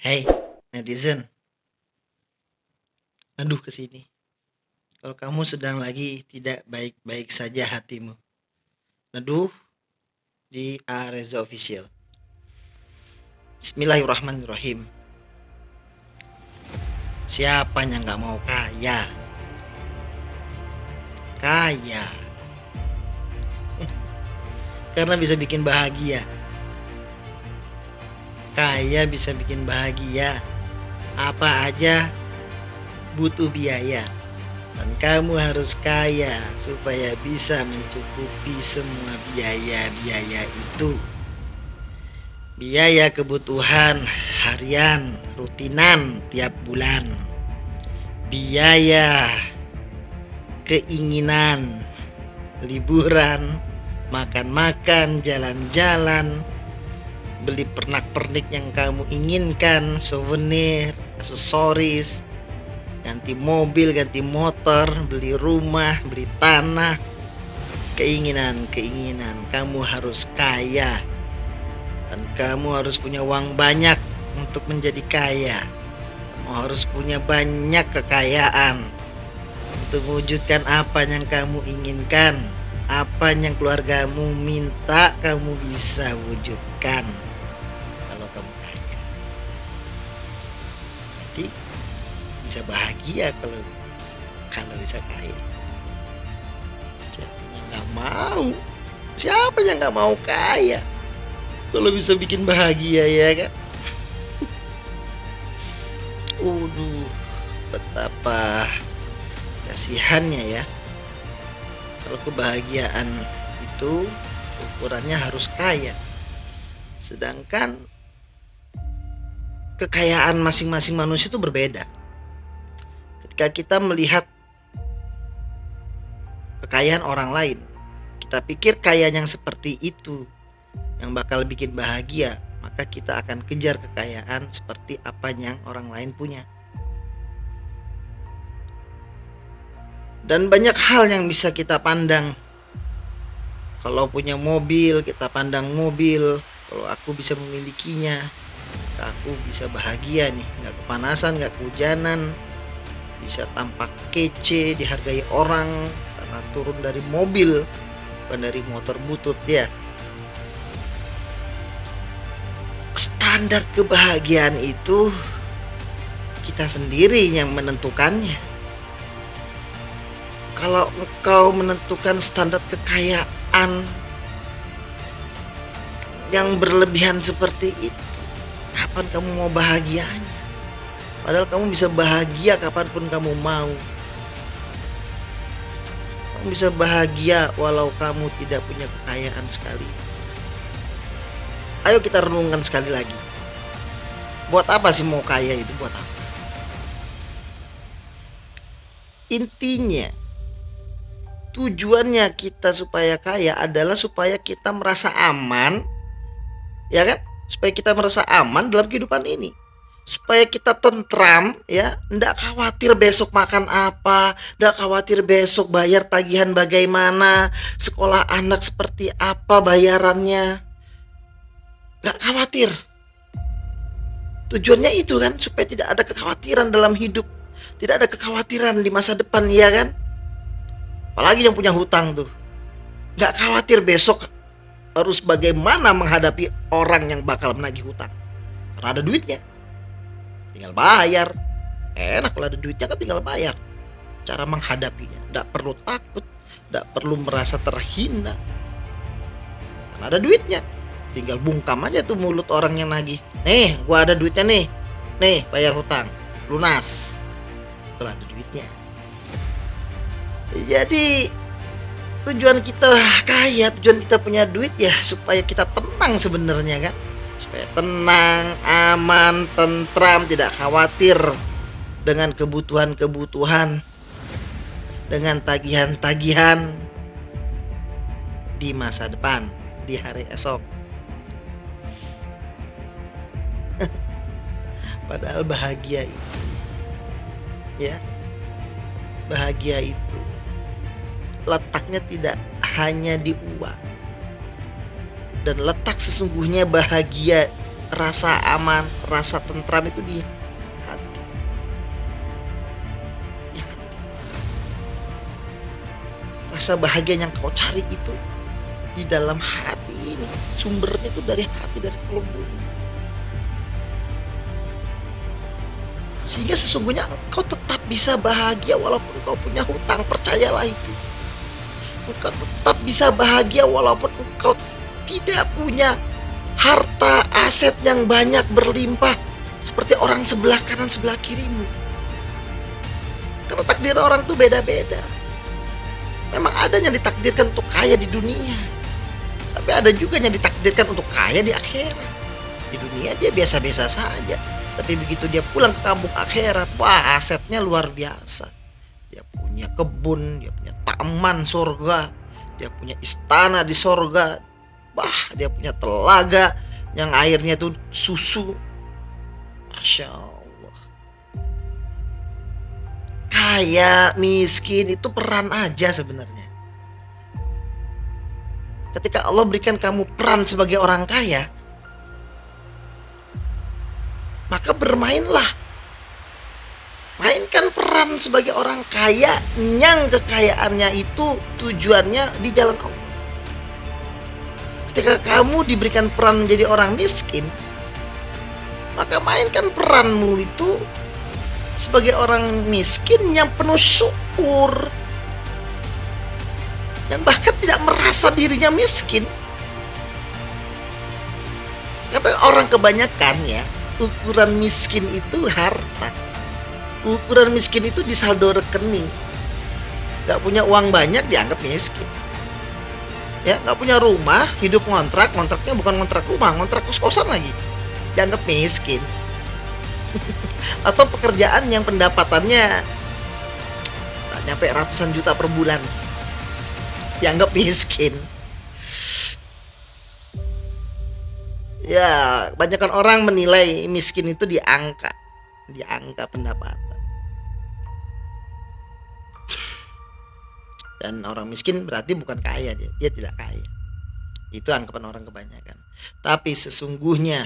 Hei, netizen, aduh ke sini. Kalau kamu sedang lagi tidak baik-baik saja hatimu, aduh di A Reza Official. Bismillahirrahmanirrahim. Siapa yang nggak mau kaya? Kaya, karena bisa bikin bahagia. Kaya bisa bikin bahagia. Apa aja butuh biaya. Dan kamu harus kaya supaya bisa mencukupi semua biaya-biaya itu. Biaya kebutuhan harian rutinan tiap bulan, biaya keinginan liburan, makan-makan, jalan-jalan, beli pernak-pernik yang kamu inginkan, souvenir, aksesoris, ganti mobil, ganti motor, beli rumah, beli tanah. Keinginan kamu harus kaya. Dan kamu harus punya uang banyak untuk menjadi kaya. Kamu harus punya banyak kekayaan untuk mewujudkan apa yang kamu inginkan. Apa yang keluargamu minta, kamu bisa wujudkan kalau kamu kaya. Jadi bisa bahagia kalau bisa kaya. Siapa yang nggak mau? Siapa yang nggak mau kaya? Kalau bisa bikin bahagia, ya kan? Betapa kasihannya ya. Kalau kebahagiaan itu ukurannya harus kaya. Sedangkan kekayaan masing-masing manusia itu berbeda. Ketika kita melihat kekayaan orang lain, kita pikir kaya yang seperti itu yang bakal bikin bahagia, maka kita akan kejar kekayaan seperti apa yang orang lain punya. Dan banyak hal yang bisa kita pandang. Kalau punya mobil, kita pandang mobil. Kalau aku bisa memilikinya, aku bisa bahagia nih, nggak kepanasan, nggak kehujanan, bisa tampak kece, dihargai orang karena turun dari mobil, bukan dari motor butut ya. Standar kebahagiaan itu kita sendiri yang menentukannya. Kalau engkau menentukan standar kekayaan yang berlebihan seperti itu, kapan kamu mau bahagianya? Padahal kamu bisa bahagia kapanpun kamu mau. Kamu bisa bahagia walau kamu tidak punya kekayaan sekali. Ayo kita renungkan sekali lagi. Buat apa sih mau kaya itu? Buat apa? Intinya, tujuannya kita supaya kaya adalah supaya kita merasa aman, ya kan? Supaya kita merasa aman dalam kehidupan ini. Supaya kita tentram, ya, ndak khawatir besok makan apa, ndak khawatir besok bayar tagihan bagaimana, sekolah anak seperti apa bayarannya. Nggak khawatir. Tujuannya itu kan, supaya tidak ada kekhawatiran dalam hidup, tidak ada kekhawatiran di masa depan, ya kan? Apalagi yang punya hutang tuh, nggak khawatir besok harus bagaimana menghadapi orang yang bakal menagih hutang, karena ada duitnya, tinggal bayar. Enak kalau ada duitnya kan, tinggal bayar. Cara menghadapinya, nggak perlu takut, nggak perlu merasa terhina, karena ada duitnya. Tinggal bungkam aja tuh mulut orang yang nagih. Nih, gua ada duitnya nih. Nih, bayar hutang, lunas. Kalau ada duitnya. Jadi tujuan kita kaya, tujuan kita punya duit ya supaya kita tenang sebenarnya kan. Supaya tenang, aman, tentram, tidak khawatir dengan kebutuhan-kebutuhan, dengan tagihan-tagihan di masa depan, di hari esok. Padahal bahagia itu, ya, bahagia itu letaknya tidak hanya di uang. Dan letak sesungguhnya bahagia rasa aman, rasa tentram itu di hati. Di hati. Rasa bahagia yang kau cari itu di dalam hati ini. Sumbernya itu dari hati, dari kolbu. Sehingga sesungguhnya engkau tetap bisa bahagia walaupun engkau punya hutang. Percayalah itu. Engkau tetap bisa bahagia walaupun engkau tidak punya harta, aset yang banyak berlimpah seperti orang sebelah kanan, sebelah kirimu. Karena takdir orang itu beda-beda. Memang ada yang ditakdirkan untuk kaya di dunia, tapi ada juga yang ditakdirkan untuk kaya di akhirat. Di dunia dia biasa-biasa saja, tapi begitu dia pulang ke kampung akhirat, wah asetnya luar biasa. Dia punya kebun, dia punya taman surga, dia punya istana di surga, dia punya telaga yang airnya tuh susu. Masya Allah. Kaya, miskin itu peran aja sebenarnya. Ketika Allah berikan kamu peran sebagai orang kaya, maka bermainlah. Mainkan peran sebagai orang kaya yang kekayaannya itu tujuannya di jalan Allah. Ketika kamu diberikan peran menjadi orang miskin, maka mainkan peranmu itu sebagai orang miskin yang penuh syukur, yang bahkan tidak merasa dirinya miskin. Karena orang kebanyakan ya, ukuran miskin itu harta. Ukuran miskin itu di saldo rekening. Gak punya uang banyak dianggap miskin. Ya, gak punya rumah, hidup ngontrak, kontraknya bukan ngontrak rumah, ngontrak kos-kosan lagi, dianggap miskin. Atau pekerjaan yang pendapatannya tak nyampe ratusan juta per bulan, dianggap miskin. Ya, kebanyakan orang menilai miskin itu di angka pendapatan. Dan orang miskin berarti bukan kaya, dia tidak kaya. Itu anggapan orang kebanyakan. Tapi sesungguhnya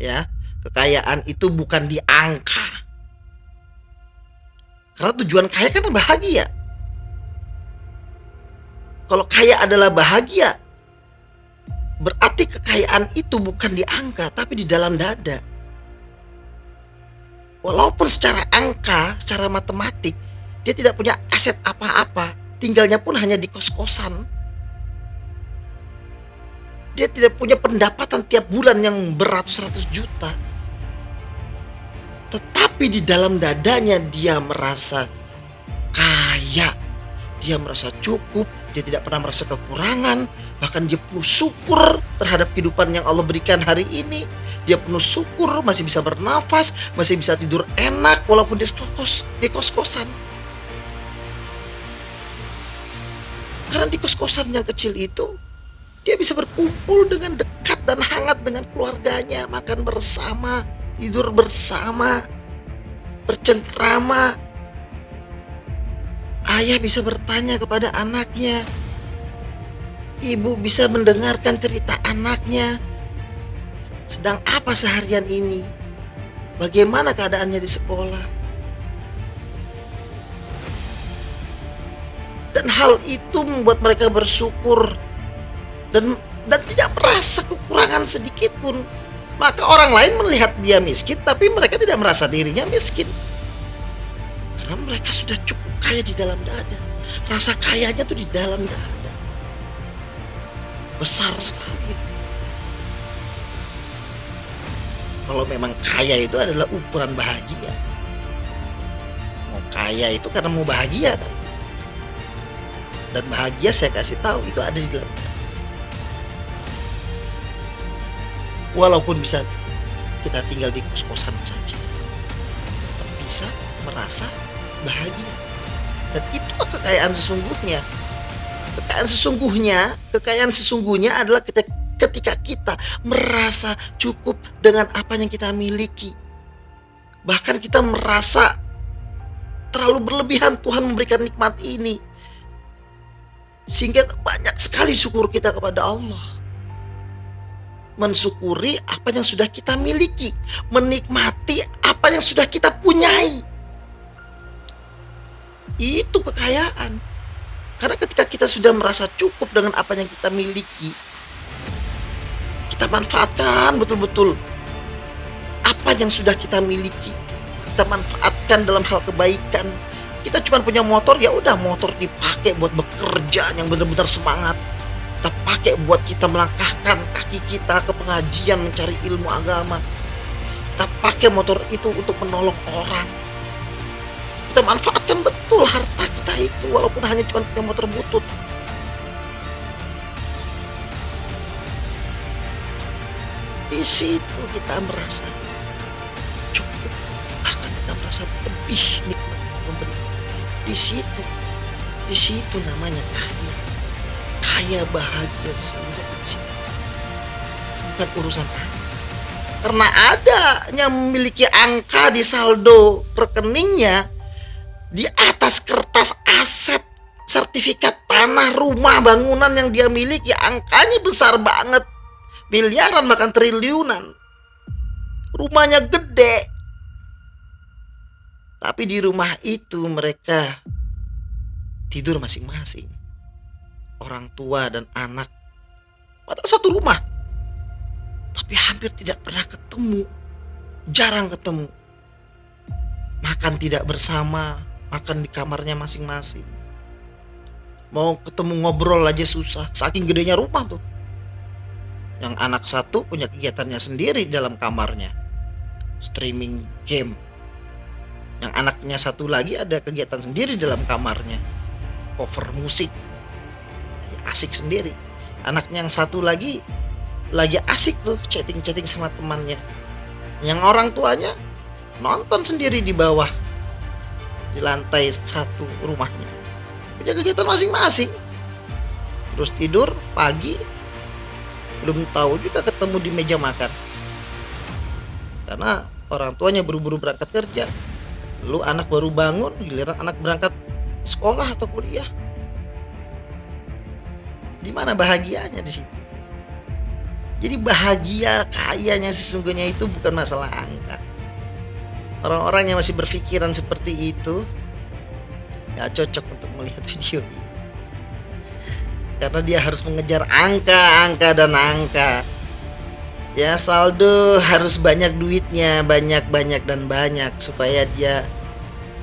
ya, kekayaan itu bukan di angka. Karena tujuan kaya kan bahagia. Kalau kaya adalah bahagia, berarti kekayaan itu bukan di angka, tapi di dalam dada. Walaupun secara angka, secara matematik, dia tidak punya aset apa-apa, tinggalnya pun hanya di kos-kosan. Dia tidak punya pendapatan tiap bulan yang beratus-ratus juta. Tetapi di dalam dadanya dia merasa kaya. Dia merasa cukup, dia tidak pernah merasa kekurangan. Bahkan dia penuh syukur terhadap kehidupan yang Allah berikan hari ini. Dia penuh syukur, masih bisa bernafas, masih bisa tidur enak walaupun di kos-kosan. Karena di kos-kosan yang kecil itu, dia bisa berkumpul dengan dekat dan hangat dengan keluarganya, makan bersama, tidur bersama, bercengkrama. Ayah bisa bertanya kepada anaknya, ibu bisa mendengarkan cerita anaknya. Sedang apa seharian ini? Bagaimana keadaannya di sekolah? Dan hal itu membuat mereka bersyukur dan tidak merasa kekurangan sedikit pun. Maka orang lain melihat dia miskin, tapi mereka tidak merasa dirinya miskin. Karena mereka sudah cukup kaya di dalam dada. Rasa kayanya tuh di dalam dada. Besar sekali. Kalau memang kaya itu adalah ukuran bahagia. Mau kaya itu karena mau bahagia kan. Dan bahagia saya kasih tahu itu ada di dalam dada. Walaupun bisa kita tinggal di kos-kosan saja, tetap bisa merasa bahagia. Dan itulah kekayaan sesungguhnya. Kekayaan sesungguhnya adalah ketika kita merasa cukup dengan apa yang kita miliki. Bahkan kita merasa terlalu berlebihan Tuhan memberikan nikmat ini. Sehingga banyak sekali syukur kita kepada Allah. mensyukuri apa yang sudah kita miliki, menikmati apa yang sudah kita punyai. Itu kekayaan. Karena ketika kita sudah merasa cukup dengan apa yang kita miliki, kita manfaatkan betul-betul apa yang sudah kita miliki. Kita manfaatkan dalam hal kebaikan. Kita cuma punya motor, ya udah, motor dipakai buat bekerja yang benar-benar semangat. Kita pakai buat kita melangkahkan kaki kita ke pengajian mencari ilmu agama. Kita pakai motor itu untuk menolong orang. Kita manfaatkan betul harta kita itu, walaupun hanya cuma punya motor butut. Di situ kita merasa cukup, bahkan kita merasa lebih nikmat memberi. Di situ namanya kaya bahagia sesungguhnya itu di situ. Bukan urusan angka. Karena ada yang memiliki angka di saldo rekeningnya, di atas kertas aset, sertifikat tanah, rumah, bangunan yang dia miliki, angkanya besar banget, miliaran bahkan triliunan. Rumahnya gede, tapi di rumah itu mereka tidur masing-masing, orang tua dan anak pada satu rumah, tapi hampir tidak pernah ketemu, jarang ketemu. Makan tidak bersama, makan di kamarnya masing-masing. Mau ketemu ngobrol aja susah, saking gedenya rumah tuh. Yang anak satu punya kegiatannya sendiri dalam kamarnya, streaming game. Yang anaknya satu lagi ada kegiatan sendiri dalam kamarnya, cover musik, asik sendiri. Anaknya yang satu lagi asik tuh chatting sama temannya. Yang orang tuanya nonton sendiri di bawah, di lantai satu rumahnya, punya kegiatan masing-masing. Terus tidur pagi, belum tahu juga ketemu di meja makan, karena orang tuanya buru-buru berangkat kerja. Lalu anak baru bangun, giliran anak berangkat sekolah atau kuliah. Di mana bahagianya di situ? Jadi bahagia, kayanya sesungguhnya itu bukan masalah angka. Orang-orang yang masih berpikiran seperti itu gak cocok untuk melihat video ini, karena dia harus mengejar angka dan angka. Ya, saldo harus banyak duitnya, banyak dan banyak, supaya dia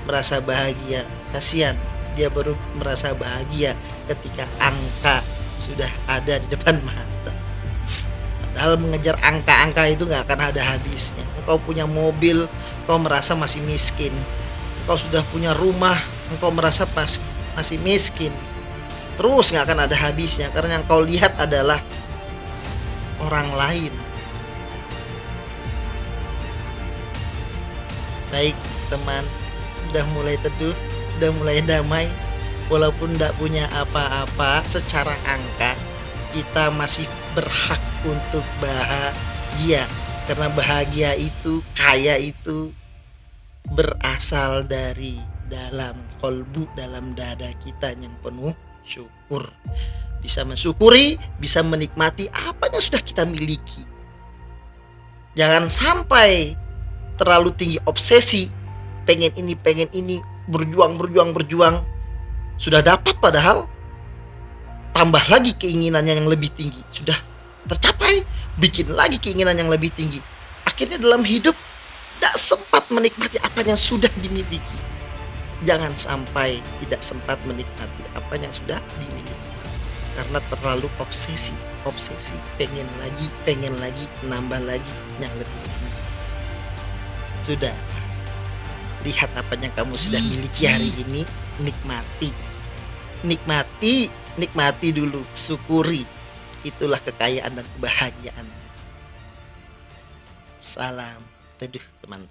merasa bahagia. Kasihan, dia baru merasa bahagia ketika angka sudah ada di depan mata. Padahal mengejar angka itu gak akan ada habisnya. Engkau punya mobil, engkau merasa masih miskin. Engkau sudah punya rumah, engkau merasa masih miskin. Terus gak akan ada habisnya, karena yang kau lihat adalah orang lain. Baik teman, sudah mulai teduh, sudah mulai damai. Walaupun tidak punya apa-apa secara angka, kita masih berhak untuk bahagia. Karena bahagia itu, kaya itu berasal dari dalam kolbu, dalam dada kita yang penuh syukur. Bisa mensyukuri, bisa menikmati apa yang sudah kita miliki. Jangan sampai terlalu tinggi obsesi, pengen ini, berjuang. Sudah dapat padahal tambah lagi keinginannya yang lebih tinggi. Sudah tercapai, bikin lagi keinginan yang lebih tinggi. Akhirnya dalam hidup tidak sempat menikmati apa yang sudah dimiliki. Jangan sampai tidak sempat menikmati apa yang sudah dimiliki, karena terlalu obsesi, pengen lagi, nambah lagi yang lebih tinggi. Sudah, lihat apa yang kamu sudah miliki hari ini, nikmati dulu, syukuri. Itulah kekayaan dan kebahagiaan. Salam teduh teman.